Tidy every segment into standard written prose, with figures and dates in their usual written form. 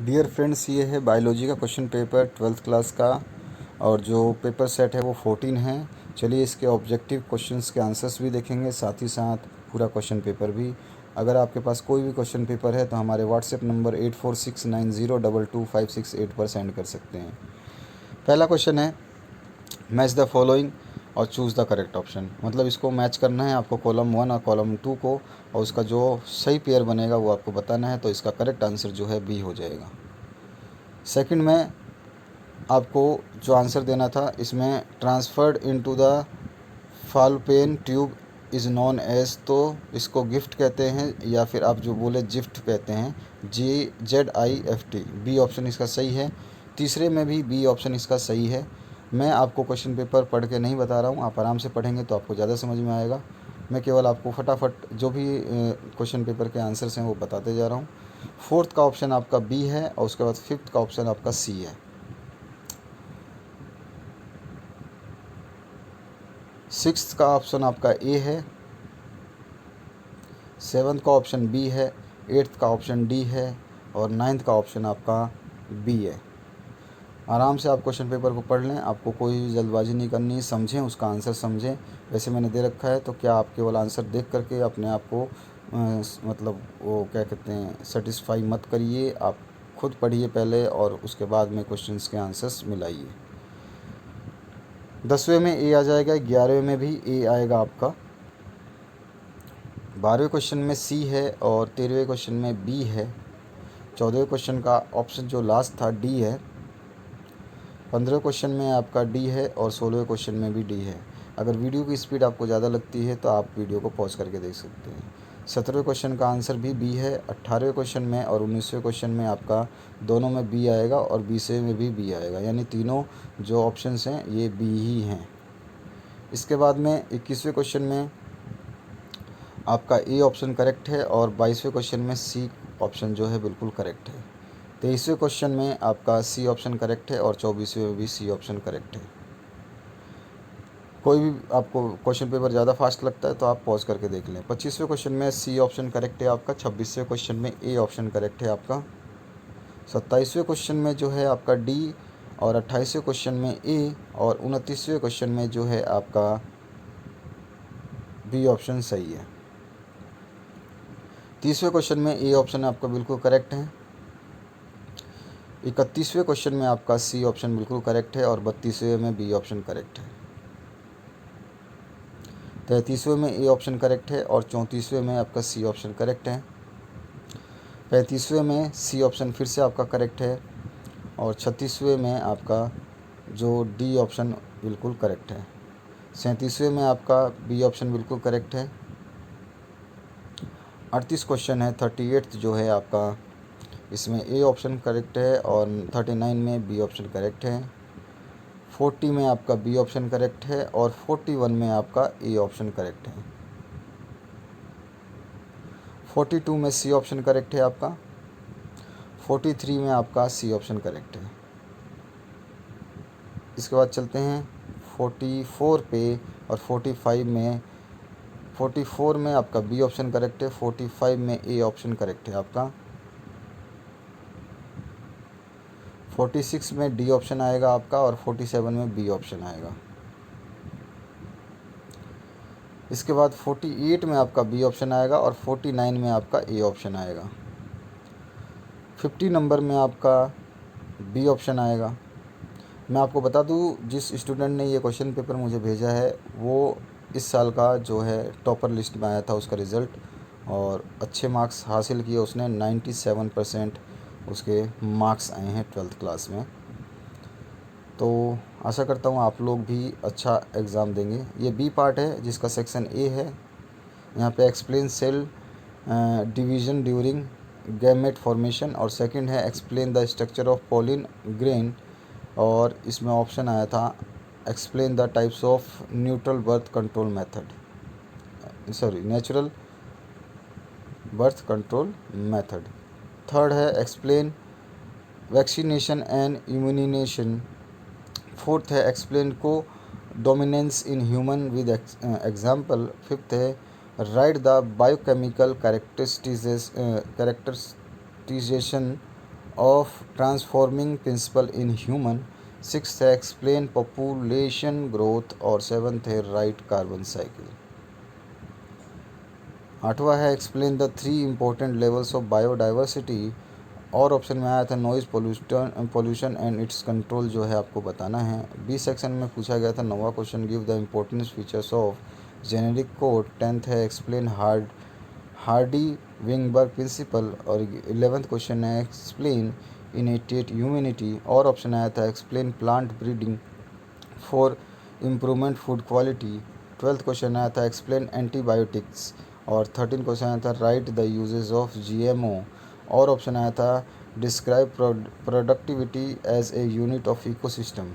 Dear friends, ये है biology का क्वेश्चन पेपर 12th क्लास का। और जो पेपर सेट है वो 14 है। चलिए इसके ऑब्जेक्टिव क्वेश्चंस के आंसर्स भी देखेंगे, साथ ही साथ पूरा क्वेश्चन पेपर भी। अगर आपके पास कोई भी क्वेश्चन पेपर है तो हमारे व्हाट्सएप नंबर 8469022568 पर सेंड कर सकते हैं। पहला क्वेश्चन है, मैच द फॉलोइंग और चूज़ द करेक्ट ऑप्शन। मतलब इसको मैच करना है आपको कॉलम 1 और कॉलम 2 को, और उसका जो सही पेयर बनेगा वो आपको बताना है। तो इसका करेक्ट आंसर जो है बी हो जाएगा। सेकंड में आपको जो आंसर देना था, इसमें transferred into the fallopian tube is known as, तो इसको गिफ्ट कहते हैं या फिर आप जो बोले जिफ्ट कहते हैं, GZIFT। बी ऑप्शन इसका सही है। तीसरे में भी बी ऑप्शन इसका सही है। मैं आपको क्वेश्चन पेपर पढ़ के नहीं बता रहा हूँ, आप आराम से पढ़ेंगे तो आपको ज़्यादा समझ में आएगा। मैं केवल आपको फटाफट जो भी क्वेश्चन पेपर के आंसर्स हैं वो बताते जा रहा हूँ। फोर्थ का ऑप्शन आपका बी है और उसके बाद फिफ्थ का ऑप्शन आपका सी है। सिक्स्थ का ऑप्शन आपका ए है। सेवन्थ का ऑप्शन बी है। एट्थ का ऑप्शन डी है और नाइन्थ का ऑप्शन आपका बी है। आराम से आप क्वेश्चन पेपर को पढ़ लें, आपको कोई जल्दबाजी नहीं करनी, समझें, उसका आंसर समझें। वैसे मैंने दे रखा है तो क्या आप केवल आंसर देख करके अपने आप को मतलब वो क्या कहते हैं सेटिस्फाई मत करिए। आप खुद पढ़िए पहले और उसके बाद में क्वेश्चंस के आंसर्स मिलाइए। 10वें में ए आ जाएगा, 11वें में भी ए आएगा आपका, 12वें क्वेश्चन में सी है और 13वें क्वेश्चन में बी है। 14वें क्वेश्चन का ऑप्शन जो लास्ट था डी है। 15वें क्वेश्चन में आपका डी है और 16वें क्वेश्चन में भी डी है। अगर वीडियो की स्पीड आपको ज़्यादा लगती है तो आप वीडियो को पॉज करके देख सकते हैं। 17वें क्वेश्चन का आंसर भी बी है। 18वें क्वेश्चन में और 19वें क्वेश्चन में आपका दोनों में बी आएगा और 20वें में भी बी आएगा, यानी तीनों जो ऑप्शंस हैं ये बी ही हैं। इसके बाद में 21वें क्वेश्चन में आपका ए ऑप्शन करेक्ट है और 22वें क्वेश्चन में सी ऑप्शन जो है बिल्कुल करेक्ट है। 23वें क्वेश्चन में आपका सी ऑप्शन करेक्ट है और 24वें में भी सी ऑप्शन करेक्ट है। कोई भी आपको क्वेश्चन पेपर ज़्यादा फास्ट लगता है तो आप पॉज करके देख लें। 25वें क्वेश्चन में सी ऑप्शन करेक्ट है आपका। 26वें क्वेश्चन में ए ऑप्शन करेक्ट है आपका। 27वें क्वेश्चन में जो है आपका डी और 28वें क्वेश्चन में ए और 29वें क्वेश्चन में जो है आपका बी ऑप्शन सही है। 30वें क्वेश्चन में ए ऑप्शन आपका बिल्कुल करेक्ट है। 31वें क्वेश्चन में आपका सी ऑप्शन बिल्कुल करेक्ट है और 32वें में बी ऑप्शन करेक्ट है। 33वें में ए ऑप्शन करेक्ट है और 34वें में आपका सी ऑप्शन करेक्ट है। 35वें में सी ऑप्शन फिर से आपका करेक्ट है और 36वें में आपका जो डी ऑप्शन बिल्कुल करेक्ट है। 37वें में आपका बी ऑप्शन बिल्कुल करेक्ट है। 38 क्वेश्चन है, 38 जो है आपका, इसमें ए ऑप्शन करेक्ट है और 39 में बी ऑप्शन करेक्ट है। 40 में आपका बी ऑप्शन करेक्ट है और 41 में आपका ए ऑप्शन करेक्ट है। 42 में सी ऑप्शन करेक्ट है आपका। 43 में आपका सी ऑप्शन करेक्ट है। इसके बाद चलते हैं 44 पे और 45 में। 44 में आपका बी ऑप्शन करेक्ट है, 45 में ए ऑप्शन करेक्ट है आपका। 46 में डी ऑप्शन आएगा आपका और 47 में बी ऑप्शन आएगा। इसके बाद 48 में आपका बी ऑप्शन आएगा और 49 में आपका ए ऑप्शन आएगा। 50 नंबर में आपका बी ऑप्शन आएगा। मैं आपको बता दूं, जिस स्टूडेंट ने ये क्वेश्चन पेपर मुझे भेजा है वो इस साल का जो है टॉपर लिस्ट में आया था उसका रिज़ल्ट, और अच्छे मार्क्स हासिल किए उसने। 97% उसके मार्क्स आए हैं 12th क्लास में। तो आशा करता हूँ आप लोग भी अच्छा एग्ज़ाम देंगे। ये बी पार्ट है जिसका सेक्शन ए है। यहाँ पे explain cell division during gamete formation, और सेकंड है explain the structure of pollen grain, और इसमें ऑप्शन आया था explain the types of neutral birth control method, sorry natural birth control method. Third है explain vaccination and immunization. Fourth है explain codominance in human with example. Fifth है write the biochemical characterization of transforming principle in human. Sixth है explain population growth और seventh है right carbon cycle. आठवां है explain the three important levels of biodiversity और option में आया था noise pollution and it's control जो है आपको बताना है। बी सेक्शन में पूछा गया था 9वां question give the importance features of generic code. 10th है एक्सप्लेन हार्डी विंगबर्ग प्रिंसिपल और 11th क्वेश्चन है एक्सप्लेन इनेटिएट ह्यूमैनिटी और ऑप्शन आया था explain plant breeding for improvement food quality. 12th question आया था एक्सप्लेन एंटीबायोटिक्स और 13 क्वेश्चन आया था write the uses of GMO और ऑप्शन आया था describe productivity as a unit of ecosystem.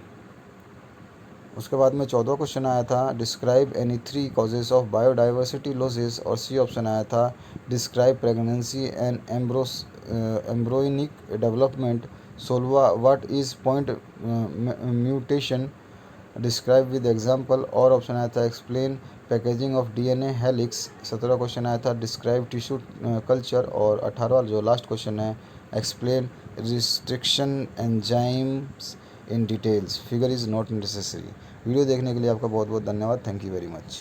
उसके बाद में 14वां क्वेश्चन आया था describe any three causes of biodiversity losses और सी ऑप्शन आया था describe pregnancy and embryonic development. 16वां what is point mutation describe with example और ऑप्शन आया था explain packaging of DNA helix. 17वां क्वेश्चन आया था डिस्क्राइब टिश्यू कल्चर और 18वां जो लास्ट क्वेश्चन है explain restriction enzymes in details figure is not necessary. Video देखने के लिए आपका बहुत बहुत धन्यवाद। Thank you very much.